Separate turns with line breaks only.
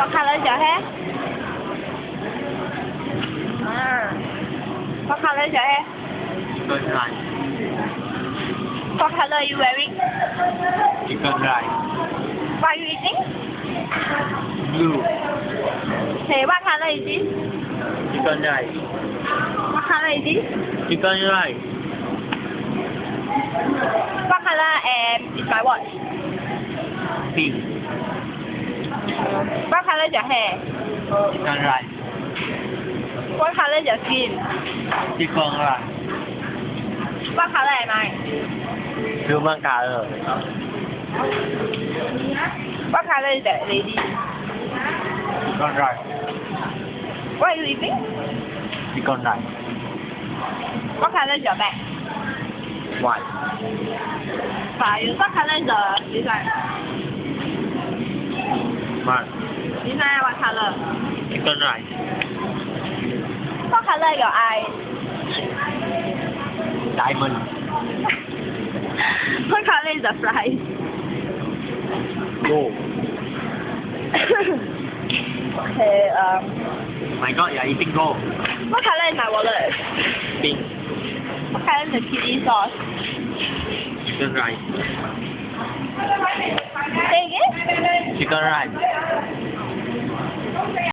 What color is your hair? What color is your hair?
Chicken rice.
What color are you wearing?
Chicken rice.
What are you eating?
Blue.
Okay, what color is this?
Chicken rice.
What color is this?
Chicken rice.
What color is my watch?
Pink.
What color is your hair?
Chicken rice.
What color is your skin?
Chicken rice.
What color am I?
Human color.
What color is that lady?
Chicken rice.
What are you eating?
Chicken rice.
What color is your bag?
White.
Fine. What color is this one?
White.
This one what color?
Chicken rice.
What color is your eye?
Diamond.
What color is the fly?
Gold.
Okay,
My God, you're eating gold.
what color is my wallet?
Pink.
What color is the chili sauce?
Chicken rice.
Say again?
Chicken rice.